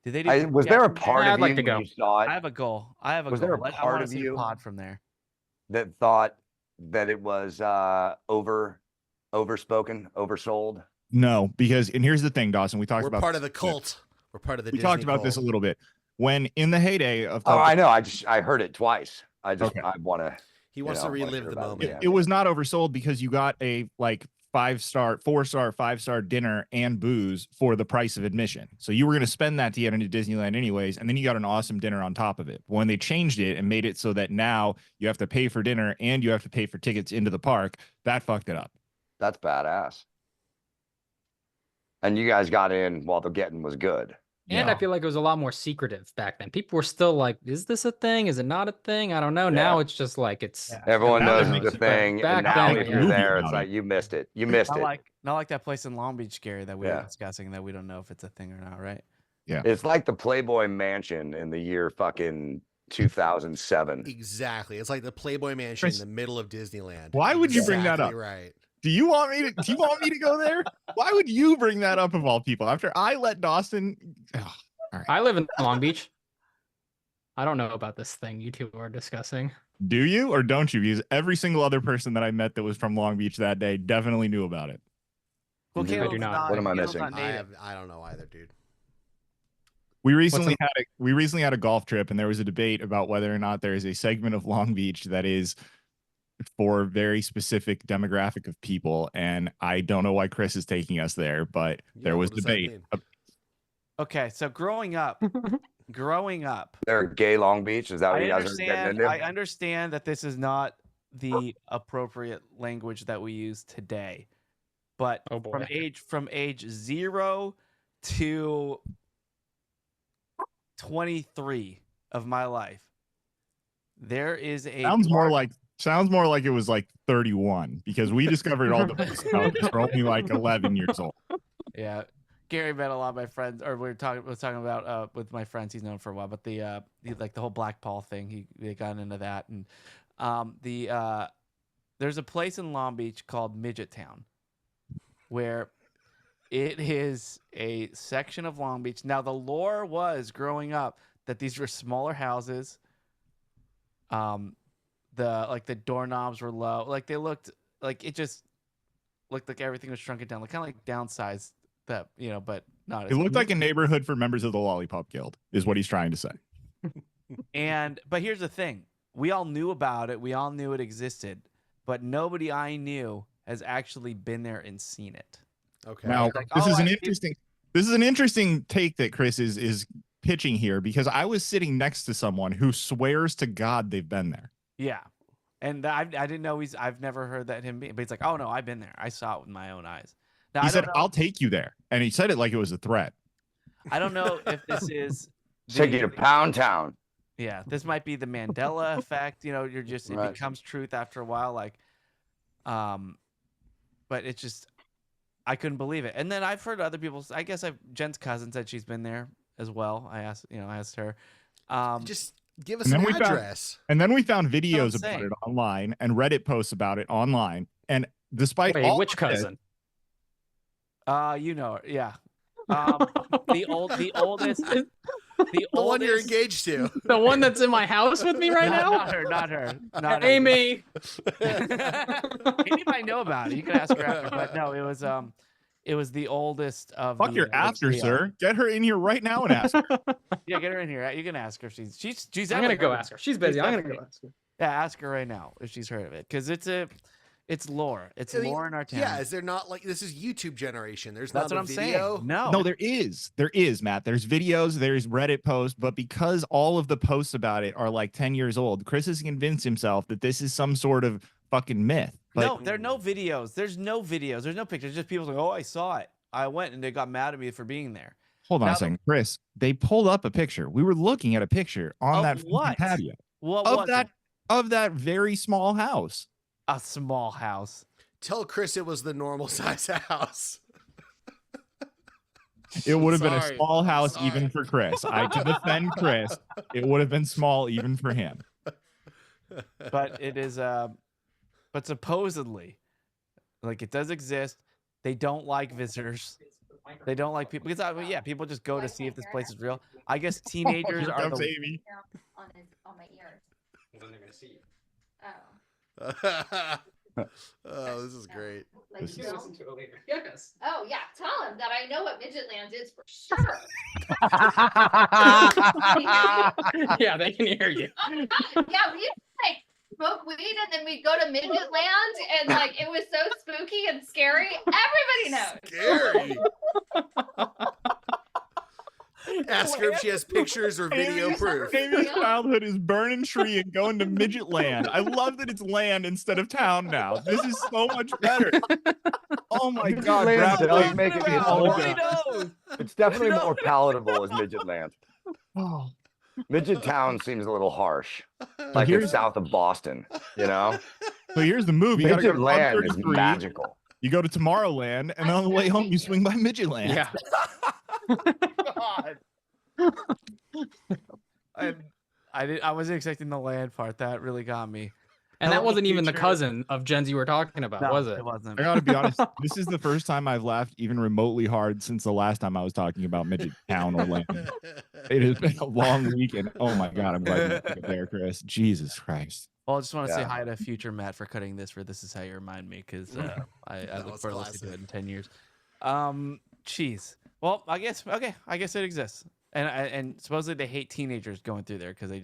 Did they do Was there a from there? part Yeah, of I'd like you to when go. you saw I it have a goal. I have a Was goal. there a I part want of to see you- the pod from there. that thought that it was overspoken, oversold? No, because and here's the thing, Dawson. We talked We're about part this of the a bit. cult. We're part of the We Disney talked about this a cult. little bit. When in the heyday of Oh, Club I know. I heard it twice. I Okay. want to. He wants to I wanna relive hear the about it moment. again. it was not oversold because you got a like 5-star, 4-star, 5-star dinner and booze for the price of admission. So you were going to spend that to get into Disneyland anyways, and then you got an awesome dinner on top of it. When they changed it and made it so that now you have to pay for dinner and you have to pay for tickets into the park, that fucked it up. That's badass. And you guys got in while the getting was good. And I feel like it was a lot more secretive back then. People were still like, "Is this a thing? Is it not a thing? I don't know." Yeah. Now it's just like it's. Everyone Now knows they it's make a it thing. back And now then, if yeah. you're Movie there, it's about like it. you missed it. You missed Not it. like that place in Long Beach, Gary, that we were Yeah. discussing that we don't know if it's a thing or not, right? It's like the Playboy Mansion in the year fucking 2007. Exactly. It's like the Playboy Mansion Chris, in the middle of Disneyland. why would you bring that up? Exactly right. Do you want me to go there? Why would you bring that up of all people after I let Dawson? Ugh, all right. I live in Long Beach. I don't know about this thing you two are discussing. Do you or don't you? Because every single other person that I met that was from Long Beach that day definitely knew about it. Well, I do Caleb's not. What am I Caleb's missing? not native. I don't know either, dude. We recently had a golf trip, and there was a debate about whether or not there is a segment of Long Beach that is for a very specific demographic of people. And I don't know why Chris is taking us there, but Yeah, there was what does that debate. mean? Okay, so growing up, They're gay Long Beach. Is that what I you guys are getting understand. into? I understand that this is not the appropriate language that we use today, but Oh, from boy. age 0 to 23 of my life, there is a Sounds more part- like it was like 31 because we discovered all the books about this. We're only like 11 years old. Yeah, Gary met a lot of my friends, or was talking about with my friends he's known for a while, but the like the whole Black Paul thing, they got into that, and there's a place in Long Beach called Midget Town, where it is a section of Long Beach. Now the lore was growing up that these were smaller houses. The doorknobs were low, like they looked like it just looked like everything was shrunken down, like kind of like downsized. That but not. It looked like a neighborhood for members of the Lollipop Guild, is what he's trying to say. But here's the thing: we all knew about it. We all knew it existed, but nobody I knew has actually been there and seen it. Okay. Now, Like, this oh, is I an see- interesting take that Chris is pitching here because I was sitting next to someone who swears to God they've been there. Yeah, and I didn't know I've never heard that him be, but he's like, oh no, I've been there. I saw it with my own eyes. Now, He I said, don't know- "I'll take you there," and he said it like it was a threat. I don't know if this is Take you to Pound Town. Yeah, this might be the Mandela effect. You're just Right. it becomes truth after a while. But it's just I couldn't believe it. And then I've heard other people. I guess Jen's cousin said she's been there as well. I asked her. Just give us And an then we found- address. And then we found videos I'm about saying. it online and Reddit posts about it online. And despite Wait, all which of this- cousin? Yeah. The oldest. The The one you're oldest. engaged to. The one that's in my house with me right now? Not her. Not her. Amy. Amy might know about it. You can ask her after. But no, it was the oldest of. fuck the, your the after, trio. sir. Get her in here right now and ask her. Yeah, get her in here. You can ask her. She's I'm gonna definitely go heard- ask her. She's busy. I'm gonna definitely- go ask her. Yeah, ask her right now if she's heard of it, because it's a It's lore. It's I mean, lore in our town. Yeah, is there not like this is YouTube generation? There's That's not what a I'm video. saying. No. No, there is, Matt. There's videos, there's Reddit posts, but because all of the posts about it are like 10 years old, Chris has convinced himself that this is some sort of fucking myth. But No, there are no videos. There's no videos. There's no pictures. Just people saying, "Oh, I saw it. I went," and they got mad at me for being there. hold on Now- a second, Chris. They pulled up a picture. We were looking at a picture on Of that fucking what? patio What of was that it? of that very small house. A small house. Tell Chris it was the normal size house. It would have been a Sorry. small I'm house sorry. even for Chris. I to defend Chris, it would have been small even for him. But it is but supposedly, like, it does exist. They don't like visitors. They don't like people because yeah, people just go to see if this place is real. I guess teenagers Here are comes the Amy. on my ears. Then they're gonna see you. Oh. Oh, this is great. Like, This is- no? Listen to it later. Yes. Oh yeah, tell him that I know what Midget Land is for sure. Yeah, they can hear you. Oh my God. Yeah, we used to, like, smoke weed and then we'd go to Midget Land and like it was so spooky and scary. Everybody knows. Scary. Ask her if she has pictures or video proof. Amy's childhood is burning tree and going to midget land. I love that it's land instead of town now. This is so much better. Oh my God, Land Brad, does please. make it Oh, palatable. God. knows. It's definitely more palatable as Midget Land. Oh. Midget Town seems a little harsh, like here's- it's south of Boston, you know? So here's the move. You gotta go Midget to Land is 133. magical. You go to Tomorrowland, and then on the way home, you swing by Midget Land. Yeah. God. I wasn't expecting the land part. That really got me. And Hello, that wasn't even the future. cousin of Gens you were talking about, No, was it? It wasn't. I gotta be honest. This is the first time I've laughed even remotely hard since the last time I was talking about Midget Town or Land. It has been a long weekend. Oh my God, I'm glad you took it there, Chris. Jesus Christ. Well, I just want to say Yeah. hi to future Matt for cutting this for This Is How You Remind Me because I That look was forward to listening to classic. it in 10 years. Jeez. Well, I guess I guess it exists, and supposedly they hate teenagers going through there because they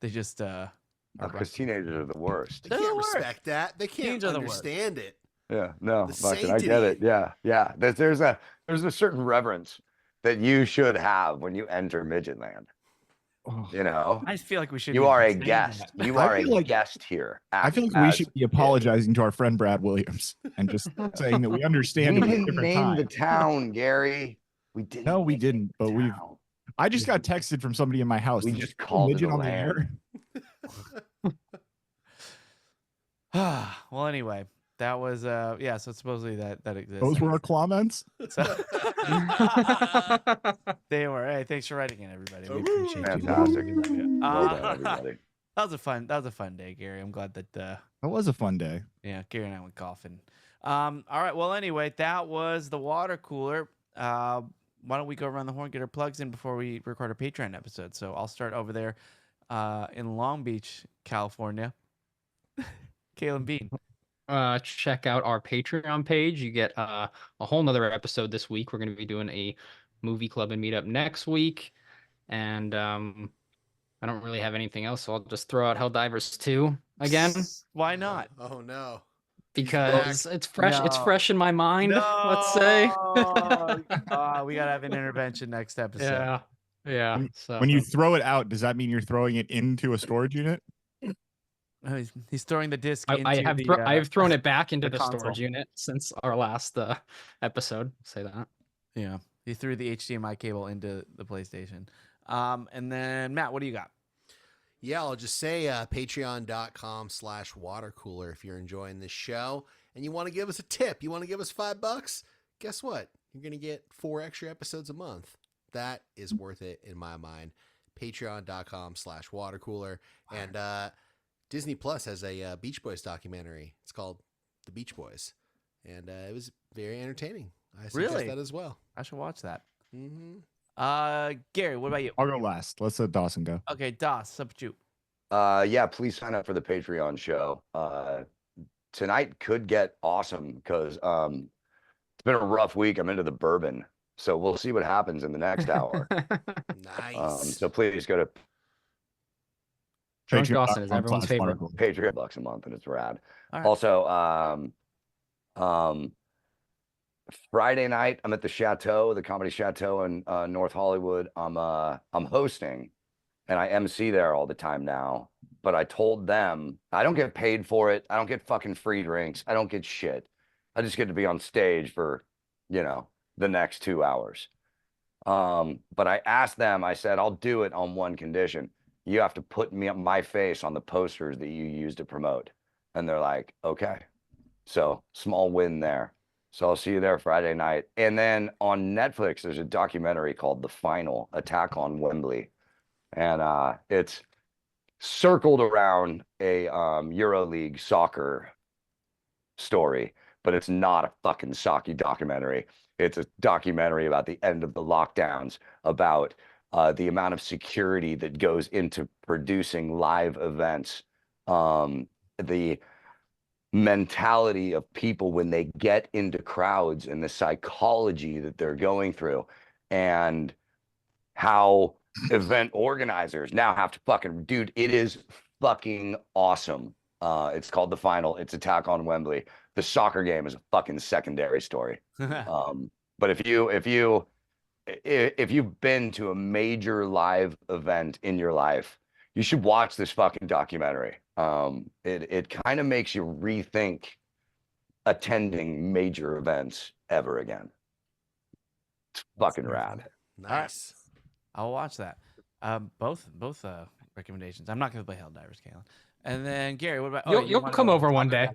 just are Because teenagers are the worst. They They're the can't worst. respect that. They can't Teens are the worst. understand it. Yeah, no, The fucking, I get it. sanctity. Yeah, yeah. There's a certain reverence that you should have when you enter Midget Land. Oh. You know, I just feel like we should. you be are a saying guest. that. You I are a feel like- guest here. I feel like we should be apologizing to our friend Brad Williams and just saying that we We understand it was a didn't different name the time. town, Gary. We didn't. No, we name didn't, the but we've. town. I just got texted from somebody in my house. We Did just you see a called it midget a on the land. air? Well, anyway, that was yeah. So supposedly that exists. Those were our comments. So- they were. Hey, thanks for writing in, everybody. We appreciate you. Fantastic. Well Uh, done, everybody. That was a fun day, Gary. I'm glad that That was a fun day. yeah, Gary and I went golfing. All right. Well, anyway, that was the water cooler. Why don't we go around the horn, get our plugs in before we record our Patreon episode? So I'll start over there in Long Beach, California. Kalen Bean. Check out our Patreon page. You get a whole nother episode this week. We're going to be doing a movie club and meetup next week. And I don't really have anything else, so I'll just throw out Helldivers 2 again Why not? Oh no. because it's fresh. It's No. fresh in my mind. Let's say. We gotta have an intervention next episode. Yeah. Yeah. So When you throw it out, does that mean you're throwing it into a storage unit? Oh, he's throwing the disc. I into have the, I have thrown it back into the the storage console. unit since our last episode. Say that. Yeah, he threw the HDMI cable into the PlayStation. And then Matt, what do you got? Yeah, I'll just say patreon.com/watercooler if you're enjoying this show and you want to give us a tip. You want to give us $5? Guess what? You're going to get 4 extra episodes a month. That is worth it in my mind. Patreon.com/watercooler. And Disney Plus has a Beach Boys documentary. It's called The Beach Boys. And it was very entertaining. I suggest Really? that as well. I should watch that. Mm-hmm. Gary, what about you? I'll go last. Let's let Dawson go. Okay, Das, up to you. Yeah, please sign up for the Patreon show. Tonight could get awesome because it's been a rough week. I'm into the bourbon, so we'll see what happens in the next hour. Nice. So please go to Drunk Dawson is everyone's favorite. Patreon $1 a month, and it's rad. All right. Also, Friday night, I'm at the Chateau, the Comedy Chateau in North Hollywood. I'm hosting, and I MC there all the time now. But I told them I don't get paid for it. I don't get fucking free drinks. I don't get shit. I just get to be on stage for, the next 2 hours. But I asked them, I said, I'll do it on one condition. You have to put my face on the posters that you use to promote. And they're like, okay. So small win there. So I'll see you there Friday night. And then on Netflix, there's a documentary called The Final: Attack on Wembley. And it's circled around a EuroLeague soccer story, but it's not a fucking soccer documentary. It's a documentary about the end of the lockdowns, about the amount of security that goes into producing live events, the mentality of people when they get into crowds and the psychology that they're going through, and how event organizers now have to fucking, dude, it is fucking awesome. It's called The Final. It's Attack on Wembley. The soccer game is a fucking secondary story. But if you've been to a major live event in your life, you should watch this fucking documentary. It kind of makes you rethink attending major events ever again. It's fucking rad. Nice. I'll watch that. Both recommendations. I'm not going to play Helldivers, Kalen. And then Gary, what about? You'll come over one day.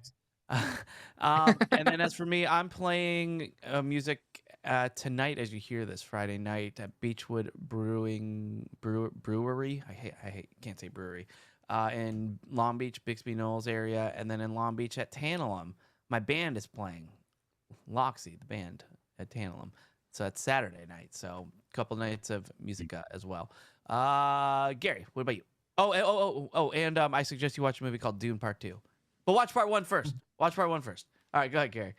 And then as for me, I'm playing music tonight, as you hear this, Friday night at Beechwood Brewery. I can't say brewery. In Long Beach, Bixby Knolls area, and then in Long Beach at Tantalum. My band is playing. Loxy, the band at Tantalum. So it's Saturday night. So a couple nights of music as well. Gary, what about you? And I suggest you watch a movie called Dune Part 2. But watch Part 1 first. Watch Part 1 first. All right, go ahead, Gary.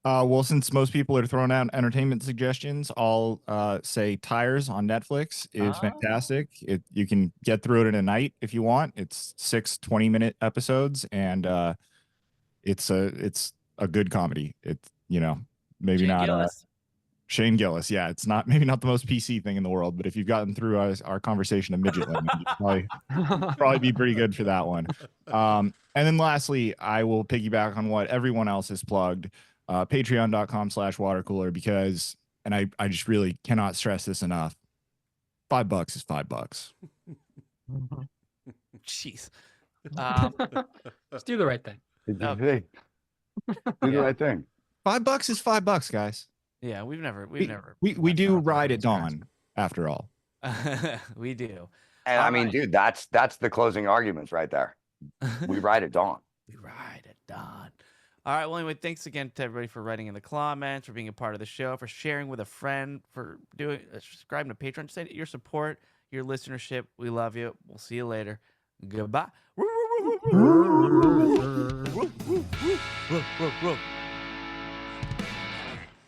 Well, since most people are throwing out entertainment suggestions, I'll say Tires on Netflix is fantastic. You can get through it in a night if you want. It's 6 20-minute episodes, and it's a good comedy. It's maybe Shane not Gillis. Shane Gillis. Yeah, it's maybe not the most PC thing in the world, but if you've gotten through our conversation of midget lemon, probably be pretty good for that one. And then lastly, I will piggyback on what everyone else has plugged. Patreon.com/watercooler, because, and I just really cannot stress this enough, $5 is $5. Jeez. Just do the right thing. Do the right thing. $5 is $5, guys. Yeah, we do ride at dawn, after all. We do. And I mean, dude, that's the closing arguments right there. We ride at dawn. We ride at dawn. All right. Well, anyway, thanks again to everybody for writing in the comments, for being a part of the show, for sharing with a friend, for subscribing to Patreon. Just your support, your listenership. We love you. We'll see you later. Goodbye.